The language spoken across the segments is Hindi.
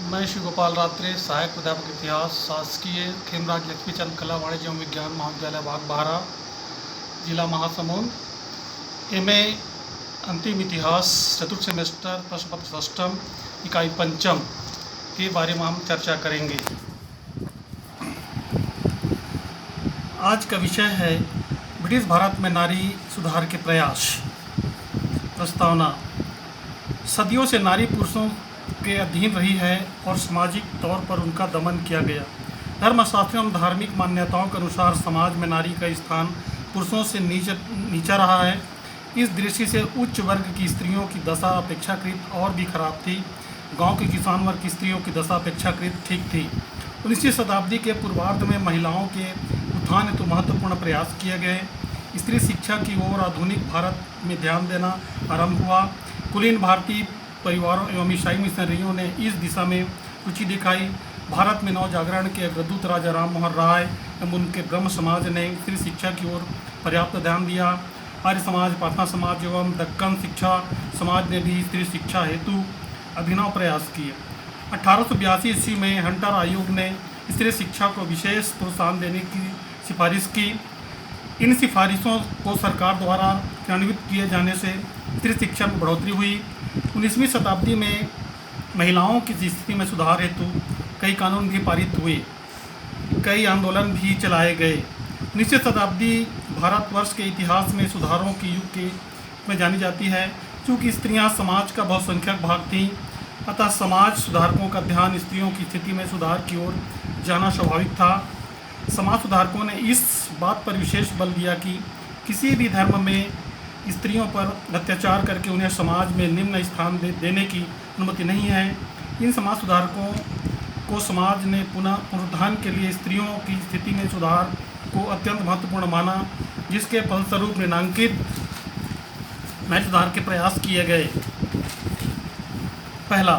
मैं श्री गोपाल रात्रे, सहायक प्राध्यापक इतिहास, शासकीय खेमराज लक्ष्मीचंद कला वाणिज्य एवं विज्ञान महाविद्यालय बाग बाहरा, जिला महासमुंद। एमए अंतिम इतिहास चतुर्थ सेमेस्टर प्रश्न पत्र षष्ठम इकाई पंचम के बारे में हम चर्चा करेंगे। आज का विषय है ब्रिटिश भारत में नारी सुधार के प्रयास। प्रस्तावना। सदियों से नारी पुरुषों के अधीन रही है और सामाजिक तौर पर उनका दमन किया गया। धर्मशास्त्रों एवं धार्मिक मान्यताओं के अनुसार समाज में नारी का स्थान पुरुषों से नीचा रहा है। इस दृष्टि से उच्च वर्ग की स्त्रियों की दशा अपेक्षाकृत और भी खराब थी। गांव के किसान वर्ग की स्त्रियों की दशा अपेक्षाकृत ठीक थी। 19वीं शताब्दी के पूर्वार्ध में महिलाओं के उत्थान हेतु महत्वपूर्ण प्रयास किए गए। स्त्री शिक्षा की ओर आधुनिक भारत में ध्यान देना आरंभ हुआ। कुलीन भारतीय परिवारों एवं ईसाई मिशनरियों ने इस दिशा में रुचि दिखाई। भारत में नव जागरण के अग्रदूत राजा राम मोहन राय एवं उनके ब्रह्म समाज ने स्त्री शिक्षा की ओर पर्याप्त ध्यान दिया। आर्य समाज, प्रार्थना समाज एवं दक्कन शिक्षा समाज ने भी स्त्री शिक्षा हेतु अभिनव प्रयास किए। 1882 ईस्वी में हंटर आयोग ने स्त्री शिक्षा को विशेष प्रोत्साहन देने की सिफारिश की। इन सिफारिशों को सरकार द्वारा क्रियान्वित किए जाने से स्त्री शिक्षा में बढ़ोतरी हुई। 19वीं शताब्दी में महिलाओं की स्थिति में सुधार हेतु कई कानून भी पारित हुए, कई आंदोलन भी चलाए गए। 19वीं शताब्दी भारतवर्ष के इतिहास में सुधारों के युग के में जानी जाती है। चूँकि स्त्रियां समाज का बहुसंख्यक भाग थीं, अतः समाज सुधारकों का ध्यान स्त्रियों की स्थिति में सुधार की ओर जाना स्वाभाविक था। समाज सुधारकों ने इस बात पर विशेष बल दिया कि किसी भी धर्म में स्त्रियों पर अत्याचार करके उन्हें समाज में निम्न स्थान देने की अनुमति नहीं है। इन समाज सुधारकों को समाज ने पुनरुत्थान के लिए स्त्रियों की स्थिति में सुधार को अत्यंत महत्वपूर्ण माना, जिसके फलस्वरूप निम्नांकित नारी सुधार के प्रयास किए गए। पहला,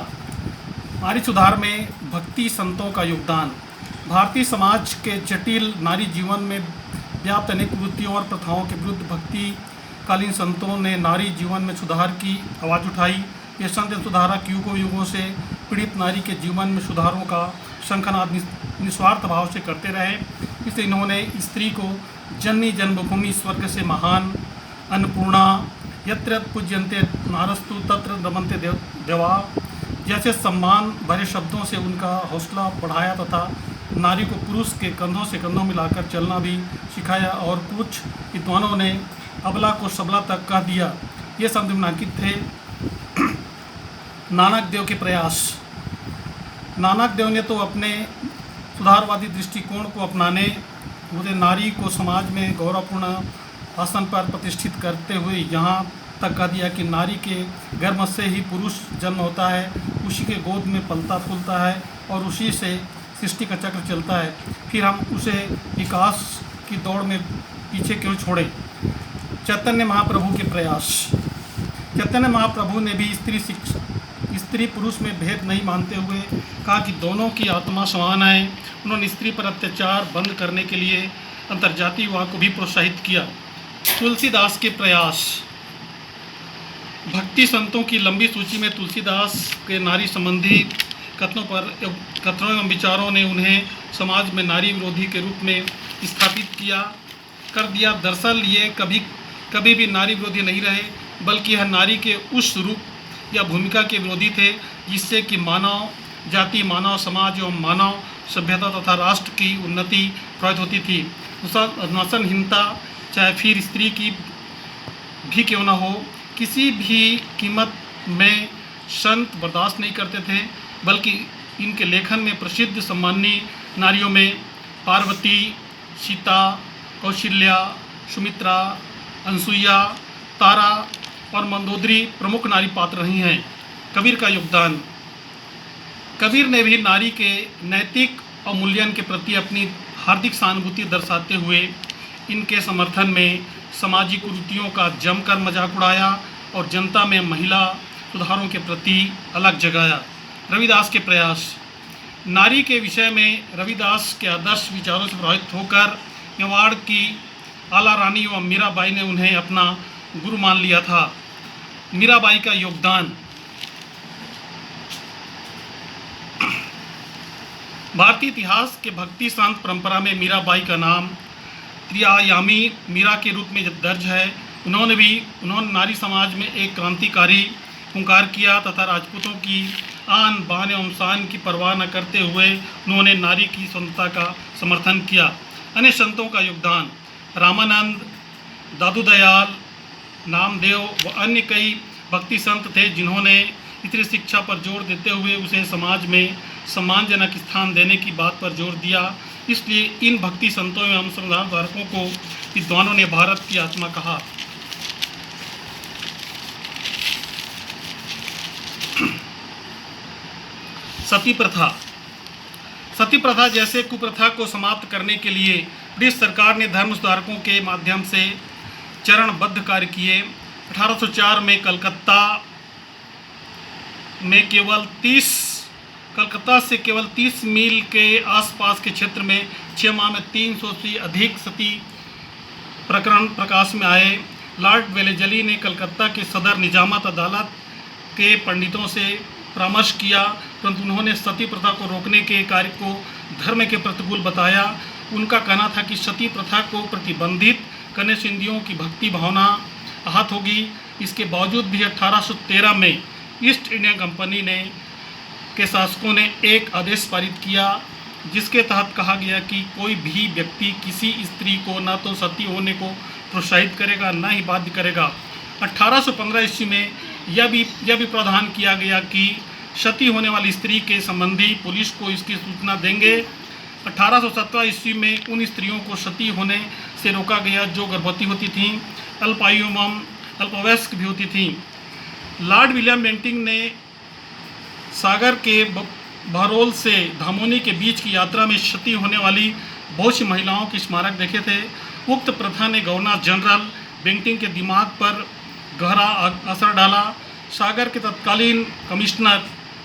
नारी सुधार में भक्ति संतों का योगदान। भारतीय समाज के जटिल नारी जीवन में व्याप्त अनेक वृत्तियों और प्रथाओं के विरुद्ध भक्ति कालीन संतों ने नारी जीवन में सुधार की आवाज़ उठाई। ये संत सुधारक युगों युगों से पीड़ित नारी के जीवन में सुधारों का शंखनाद निस्वार्थ भाव से करते रहे। इसलिए इन्होंने स्त्री को जननी जन्मभूमि स्वर्ग से महान, अन्नपूर्णा, यत्र पूज्यन्ते नारस्तु तत्र रमन्ते देवा जैसे सम्मान भरे शब्दों से उनका हौसला बढ़ाया तथा नारी को पुरुष के कंधों से कंधों मिलाकर चलना भी सिखाया। और कुछ विद्वानों ने अबला को सबला तक कह दिया। ये शब्द निम्नांकित थे। नानक देव के प्रयास। नानक देव ने तो अपने सुधारवादी दृष्टिकोण को अपनाने पूरे नारी को समाज में गौरवपूर्ण आसन पर प्रतिष्ठित करते हुए यहाँ तक कह दिया कि नारी के गर्भ से ही पुरुष जन्म होता है, उसी के गोद में पलता फूलता है और उसी से सृष्टि का चक्र चलता है। फिर हम उसे विकास की दौड़ में पीछे क्यों छोड़ें। चैतन्य महाप्रभु के प्रयास। चैतन्य महाप्रभु ने भी स्त्री पुरुष में भेद नहीं मानते हुए कहा कि दोनों की आत्मा समान है। उन्होंने स्त्री पर अत्याचार बंद करने के लिए अंतर्जातीय विवाह को भी प्रोत्साहित किया। तुलसीदास के प्रयास। भक्ति संतों की लंबी सूची में तुलसीदास के नारी संबंधी कथनों एवं विचारों ने उन्हें समाज में नारी विरोधी के रूप में स्थापित कर दिया। दरअसल ये कभी भी नारी विरोधी नहीं रहे, बल्कि यह नारी के उस रूप या भूमिका के विरोधी थे जिससे कि मानव जाति, मानव समाज एवं मानव सभ्यता तथा राष्ट्र की उन्नति प्रभावित होती थी। अनुशासनहीनता चाहे फिर स्त्री की भी क्यों न हो, किसी भी कीमत में संत बर्दाश्त नहीं करते थे, बल्कि इनके लेखन में प्रसिद्ध सम्माननीय नारियों में पार्वती, सीता, कौशल्या, सुमित्रा, अनसुईया, तारा और मंदोदरी प्रमुख नारी पात्र रही हैं। कबीर का योगदान। कबीर ने भी नारी के नैतिक अवमूल्यन के प्रति अपनी हार्दिक सहानुभूति दर्शाते हुए इनके समर्थन में सामाजिक कुरीतियों का जमकर मजाक उड़ाया और जनता में महिला सुधारों के प्रति अलग जगाया। रविदास के प्रयास। नारी के विषय में रविदास के आदर्श विचारों से प्रभावित होकर मेवाड़ की आला रानी एवं मीराबाई ने उन्हें अपना गुरु मान लिया था। मीराबाई का योगदान। भारतीय इतिहास के भक्ति संत परंपरा में मीराबाई का नाम त्रिआयामी मीरा के रूप में दर्ज है। उन्होंने नारी समाज में एक क्रांतिकारी हुंकार किया तथा राजपूतों की आन बान एवं शान की परवाह न करते हुए उन्होंने नारी की स्वतंत्रता का समर्थन किया। अन्य संतों का योगदान रामानंद, दादू दयाल, नामदेव व अन्य कई भक्ति संत थे जिन्होंने स्त्री शिक्षा पर जोर देते हुए उसे समाज में सम्मानजनक स्थान देने की बात पर जोर दिया। इसलिए इन भक्ति संतों एवं संविधान धारकों को विद्वानों ने भारत की आत्मा कहा। सती प्रथा जैसे कुप्रथा को समाप्त करने के लिए ब्रिटिश सरकार ने धर्म सुधारकों के माध्यम से चरणबद्ध कार्य किए। 1804 में कलकत्ता से केवल 30 मील के आसपास के क्षेत्र में 6 माह में 300 से अधिक सती प्रकरण प्रकाश में आए। लॉर्ड वेलेजली ने कलकत्ता के सदर निजामत अदालत के पंडितों से परामर्श किया, परंतु उन्होंने सती प्रथा को रोकने के कार्य को धर्म के प्रतिकूल बताया। उनका कहना था कि सती प्रथा को प्रतिबंधित करने से हिंदुओं की भक्ति भावना आहत होगी। इसके बावजूद भी 1813 में ईस्ट इंडिया कंपनी के शासकों ने एक आदेश पारित किया जिसके तहत कहा गया कि कोई भी व्यक्ति किसी स्त्री को न तो सती होने को प्रोत्साहित करेगा न ही बाध्य करेगा। 1815 ईस्वी में यह भी प्रावधान किया गया कि सती होने वाली स्त्री के संबंधी पुलिस को इसकी सूचना देंगे। 1817 ईस्वी में उन स्त्रियों को सती होने से रोका गया जो गर्भवती होती थीं, अल्पायु एवं अल्पवयस्क भी होती थीं। लॉर्ड विलियम बेंटिंग ने सागर के बहरोल से धामोनी के बीच की यात्रा में सती होने वाली बहुत सी महिलाओं के स्मारक देखे थे। उक्त प्रथा ने गवर्नर जनरल बेंटिंग के दिमाग पर गहरा असर डाला। सागर के तत्कालीन कमिश्नर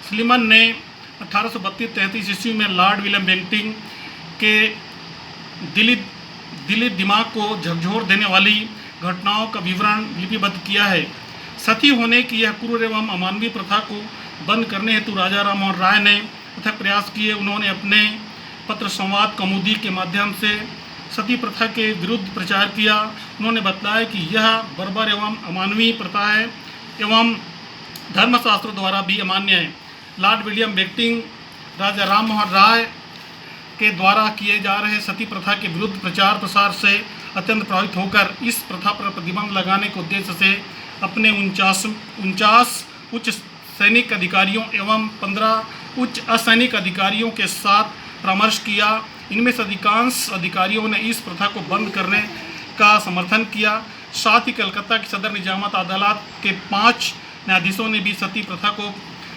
स्लीमन ने 1832-33 ईस्वी में लॉर्ड विलियम बेंटिंग के दिली दिमाग को झकझोर देने वाली घटनाओं का विवरण लिपिबद्ध किया है। सती होने की यह क्रूर एवं अमानवीय प्रथा को बंद करने हेतु राजा राम मोहन राय ने अथक प्रयास किए। उन्होंने अपने पत्र संवाद कौमुदी के माध्यम से सती प्रथा के विरुद्ध प्रचार किया। उन्होंने बताया कि यह बर्बर एवं अमानवीय प्रथा है एवं धर्मशास्त्रों द्वारा भी अमान्य है। लॉर्ड विलियम बेंटिंग राजा राम मोहन राय के द्वारा किए जा रहे सती प्रथा के विरुद्ध प्रचार प्रसार से अत्यंत प्रभावित होकर इस प्रथा पर प्रतिबंध लगाने के उद्देश्य से अपने 49 उच्च सैनिक अधिकारियों एवं 15 उच्च असैनिक अधिकारियों के साथ परामर्श किया। इनमें से अधिकांश अधिकारियों ने इस प्रथा को बंद करने का समर्थन किया। साथ ही कलकत्ता की सदर निजामत अदालत के 5 न्यायाधीशों ने भी सती प्रथा को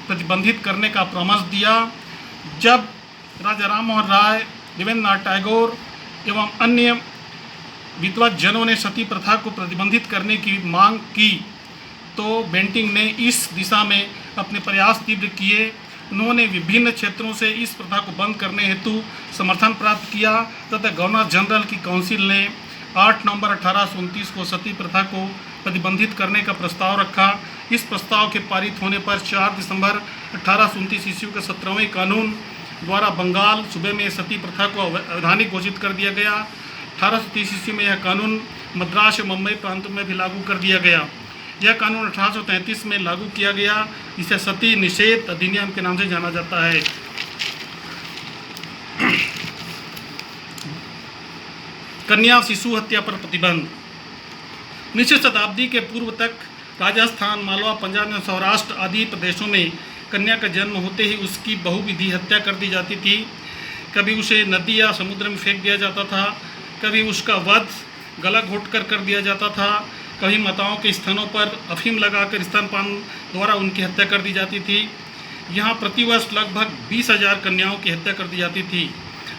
प्रतिबंधित करने का परामर्श दिया। जब राजा राम मोहन राय, देवेंद्रनाथ टैगोर एवं अन्य विद्वान जनों ने सती प्रथा को प्रतिबंधित करने की मांग की तो बेंटिंग ने इस दिशा में अपने प्रयास तीव्र किए। उन्होंने विभिन्न क्षेत्रों से इस प्रथा को बंद करने हेतु समर्थन प्राप्त किया तथा गवर्नर जनरल की काउंसिल ने 8 नवंबर 1829 को सती प्रथा को प्रतिबंधित करने का प्रस्ताव रखा। इस प्रस्ताव के पारित होने पर 4 दिसंबर 1829 ईस्वी के 17वें कानून द्वारा बंगाल सूबे में सती प्रथा को अवैधानिक घोषित कर दिया गया। 1830 ईस्वी में यह कानून मद्रास और मुंबई प्रांतों में भी लागू कर दिया गया। यह कानून 1833 में लागू किया गया। इसे सती निषेध अधिनियम के नाम से जाना जाता है। कन्या शिशु हत्या पर प्रतिबंध। 19वीं शताब्दी के पूर्व तक राजस्थान, मालवा, पंजाब एवं सौराष्ट्र आदि प्रदेशों में कन्या का जन्म होते ही उसकी बहुविधि हत्या कर दी जाती थी। कभी उसे नदी या समुद्र में फेंक दिया जाता था, कभी उसका वध गला घोंटकर कर दिया जाता था, कभी माताओं के स्तनों पर अफीम लगाकर स्तनपान द्वारा उनकी हत्या कर दी जाती थी। यहाँ प्रतिवर्ष लगभग 20,000 कन्याओं की हत्या कर दी जाती थी।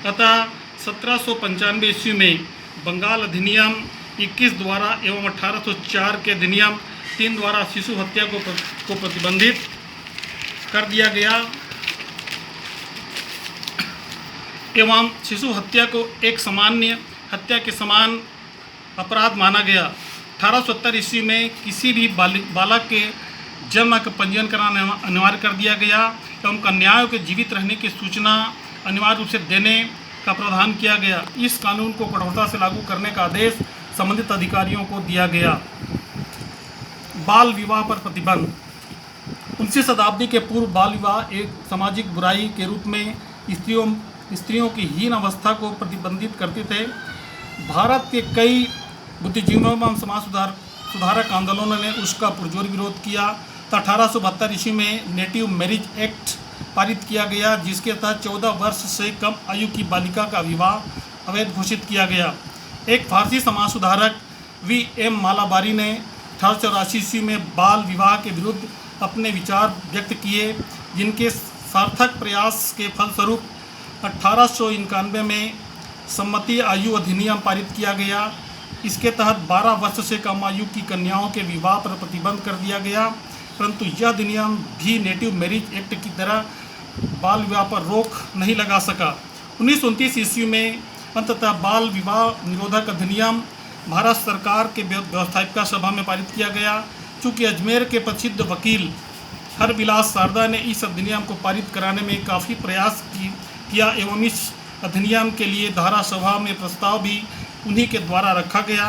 अतः 1795 ईस्वी में बंगाल अधिनियम 21 द्वारा एवं 1804 के अधिनियम 3 द्वारा शिशु हत्या को प्रतिबंधित कर दिया गया एवं शिशु हत्या को एक सामान्य हत्या के समान अपराध माना गया। 1870 ईस्वी में किसी भी बालक के जन्म का पंजीयन कराना अनिवार्य कर दिया गया एवं कन्याओं के जीवित रहने की सूचना अनिवार्य रूप से देने का प्रावधान किया गया। इस कानून को कठोरता से लागू करने का आदेश संबंधित अधिकारियों को दिया गया। बाल विवाह पर प्रतिबंध। 19वीं शताब्दी के पूर्व बाल विवाह एक सामाजिक बुराई के रूप में स्त्रियों की हीन अवस्था को प्रतिबंधित करते थे। भारत के कई बुद्धिजीवियों एवं समाज सुधारक आंदोलनों ने उसका पुरजोर विरोध किया। तो 1872 ईस्वी में नेटिव मैरिज एक्ट पारित किया गया, जिसके तहत 14 वर्ष से कम आयु की बालिका का विवाह अवैध घोषित किया गया। एक फारसी समाज सुधारक V.M. मालाबारी ने 1884 ईस्वी में बाल विवाह के विरुद्ध अपने विचार व्यक्त किए, जिनके सार्थक प्रयास के फलस्वरूप 1891 में सम्मति आयु अधिनियम पारित किया गया। इसके तहत 12 वर्ष से कम आयु की कन्याओं के विवाह पर प्रतिबंध कर दिया गया, परंतु यह अधिनियम भी नेटिव मैरिज एक्ट की तरह बाल विवाह पर रोक नहीं लगा सका। 1929 ईस्वी में अंततः बाल विवाह निरोधक अधिनियम भारत सरकार के व्यवस्थापिका सभा में पारित किया गया। चूँकि अजमेर के प्रसिद्ध वकील हरविलास शारदा ने इस अधिनियम को पारित कराने में काफ़ी प्रयास किया एवं इस अधिनियम के लिए धारा सभा में प्रस्ताव भी उन्हीं के द्वारा रखा गया,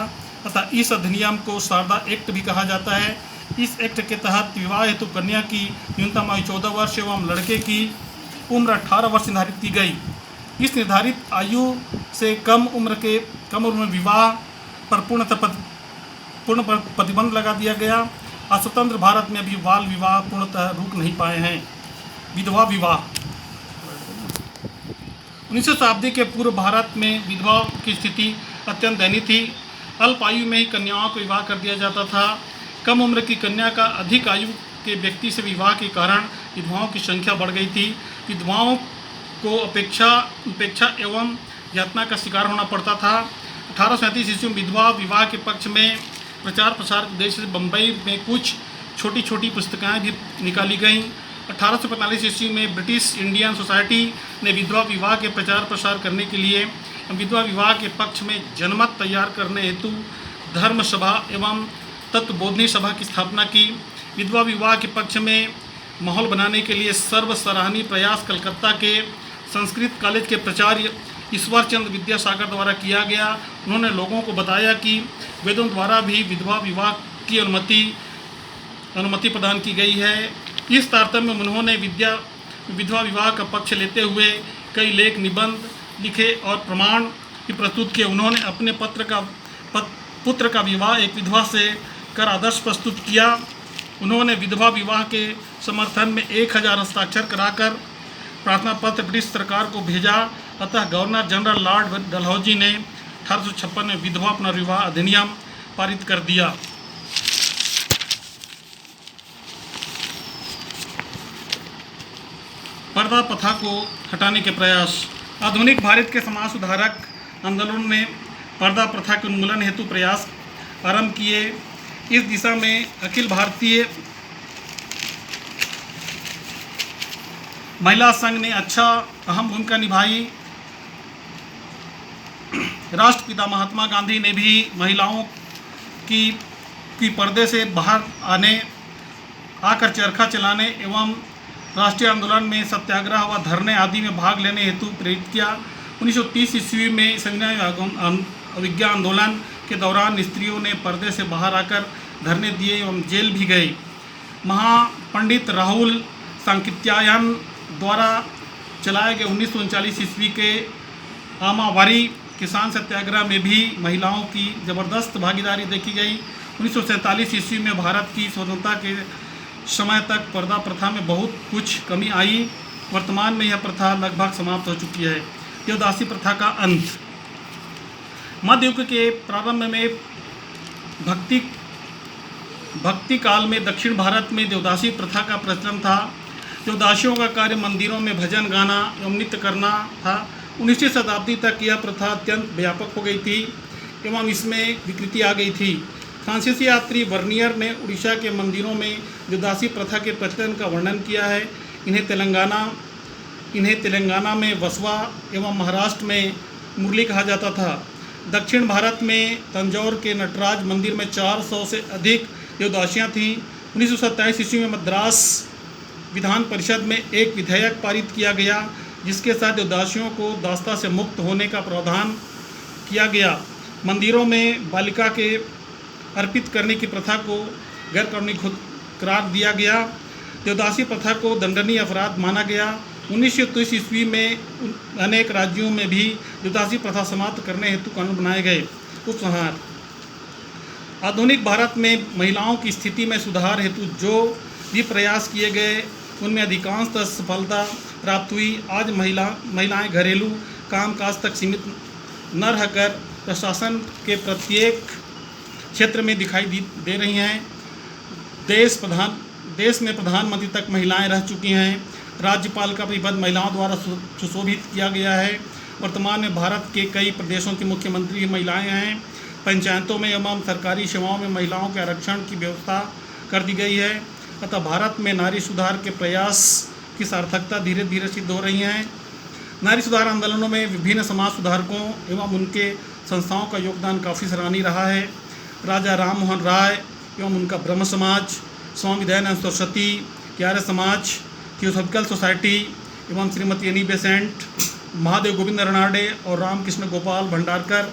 अतः इस अधिनियम को शारदा एक्ट भी कहा जाता है। इस एक्ट के तहत विवाह हेतु कन्या की न्यूनतम आयु 14 वर्ष एवं लड़के की उम्र 18 वर्ष निर्धारित की गई। इस निर्धारित आयु से कम उम्र में विवाह पर पूर्ण प्रतिबंध लगा दिया गया। स्वतंत्र भारत में भी बाल विवाह पूर्णतः रुक नहीं पाए हैं। विधवा विवाह। 19वीं शताब्दी के पूर्व भारत में विधवा की स्थिति अत्यंत दयनीय थी। अल्प आयु में ही कन्याओं को विवाह कर दिया जाता था। कम उम्र की कन्या का अधिक आयु के व्यक्ति से विवाह के कारण विधवाओं की संख्या बढ़ गई थी। विधवाओं को उपेक्षा एवं यातना का शिकार होना पड़ता था। 1837 ईस्वी में विधवा विवाह के पक्ष में प्रचार प्रसार के उद्देश्य से बम्बई में कुछ छोटी छोटी पुस्तिकाएँ भी निकाली गईं। 1845 ईस्वी में ब्रिटिश इंडियन सोसाइटी ने विधवा विवाह के प्रचार प्रसार करने के लिए विधवा विवाह के पक्ष में जनमत तैयार करने हेतु धर्म सभा एवं तत्वबोधनी सभा की स्थापना की। विधवा विवाह के पक्ष में माहौल बनाने के लिए सर्व सराहनीय प्रयास कलकत्ता के संस्कृत कॉलेज के प्राचार्य ईश्वर चंद्र विद्यासागर द्वारा किया गया। उन्होंने लोगों को बताया कि वेदों द्वारा भी विधवा विवाह की अनुमति प्रदान की गई है। इस तारतम्य में उन्होंने विधवा विवाह का पक्ष लेते हुए कई लेख निबंध लिखे और प्रमाण भी प्रस्तुत किए। उन्होंने अपने पुत्र का विवाह एक विधवा से कर आदर्श प्रस्तुत किया। उन्होंने विधवा विवाह के समर्थन में 1000 हस्ताक्षर कराकर प्रार्थना पत्र ब्रिटिश सरकार को भेजा। अतः गवर्नर जनरल लॉर्ड डलहौजी ने 1856 में विधवा पुनर्विवाह अधिनियम पारित कर दिया। पर्दा प्रथा को हटाने के प्रयास। आधुनिक भारत के समाज सुधारक आंदोलन ने पर्दा प्रथा के उन्मूलन हेतु प्रयास आरंभ किए। इस दिशा में अखिल भारतीय महिला संघ ने अहम भूमिका निभाई। राष्ट्रपिता महात्मा गांधी ने भी महिलाओं की पर्दे से बाहर आकर चरखा चलाने एवं राष्ट्रीय आंदोलन में सत्याग्रह व धरने आदि में भाग लेने हेतु प्रेरित किया। 1930 ईस्वी में संविधान अवज्ञा आंदोलन के दौरान स्त्रियों ने पर्दे से बाहर आकर धरने दिए एवं जेल भी गए। महापंडित राहुल सांकृत्यायन द्वारा चलाए गए 1939 ईस्वी के आमावारी किसान सत्याग्रह में भी महिलाओं की ज़बरदस्त भागीदारी देखी गई। 1947 ईस्वी में भारत की स्वतंत्रता के समय तक पर्दा प्रथा में बहुत कुछ कमी आई। वर्तमान में यह प्रथा लगभग समाप्त हो चुकी है। देवदासी प्रथा का अंत। मध्य युग के प्रारंभ में भक्ति काल में दक्षिण भारत में देवदासी प्रथा का प्रचलन था। देवदासियों का कार्य मंदिरों में भजन गाना एवं नृत्य करना था। 19वीं शताब्दी तक यह प्रथा अत्यंत व्यापक हो गई थी एवं इसमें विकृति आ गई थी। फ्रांसीसी यात्री वर्नियर ने उड़ीसा के मंदिरों में देवदासी प्रथा के प्रचलन का वर्णन किया है। इन्हें तेलंगाना में वसवा एवं महाराष्ट्र में मुरली कहा जाता था। दक्षिण भारत में तंजौर के नटराज मंदिर में 400 से अधिक देवदासियाँ थीं। 1927 ईस्वी में मद्रास विधान परिषद में एक विधेयक पारित किया गया जिसके साथ देवदासियों को दास्ता से मुक्त होने का प्रावधान किया गया। मंदिरों में बालिका के अर्पित करने की प्रथा को गैर कानूनी करार दिया गया। देवदासी प्रथा को दंडनीय अपराध माना गया। 1923 ईस्वी में अनेक राज्यों में भी देवदासी प्रथा समाप्त करने हेतु कानून बनाए गए। उपसंहार: आधुनिक भारत में महिलाओं की स्थिति में सुधार हेतु जो भी प्रयास किए गए उनमें अधिकांशतः सफलता प्राप्त हुई। आज महिलाएं घरेलू कामकाज तक सीमित न रहकर प्रशासन के प्रत्येक क्षेत्र में दिखाई दे रही हैं। देश में प्रधानमंत्री तक महिलाएं रह चुकी हैं। राज्यपाल का भी पद महिलाओं द्वारा सुशोभित किया गया है। वर्तमान में भारत के कई प्रदेशों की मुख्यमंत्री महिलाएं हैं। पंचायतों में एवं सरकारी सेवाओं में महिलाओं के आरक्षण की व्यवस्था कर दी गई है। अतः भारत में नारी सुधार के प्रयास की सार्थकता धीरे धीरे सिद्ध हो रही है। नारी सुधार आंदोलनों में विभिन्न समाज सुधारकों एवं उनके संस्थाओं का योगदान काफ़ी सराहनीय रहा है। राजा राम मोहन राय एवं उनका ब्रह्म समाज, स्वामी दयानंद सरस्वती के आर्य समाज, थियोसॉफिकल सोसाइटी एवं श्रीमती एनी बेसेंट, महादेव गोविंद रनाडे और रामकृष्ण गोपाल भंडारकर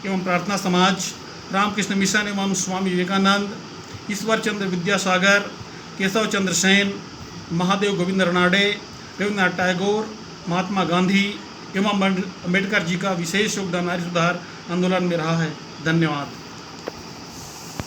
एवं प्रार्थना समाज, रामकृष्ण मिशन एवं स्वामी विवेकानंद, ईश्वर चंद्र विद्यासागर, केशव चंद्र सेन, महादेव गोविंद रनाडे, रविन्द्रनाथ टैगोर, महात्मा गांधी एवं अम्बेडकर जी का विशेष योगदान नारी सुधार आंदोलन में रहा है। धन्यवाद।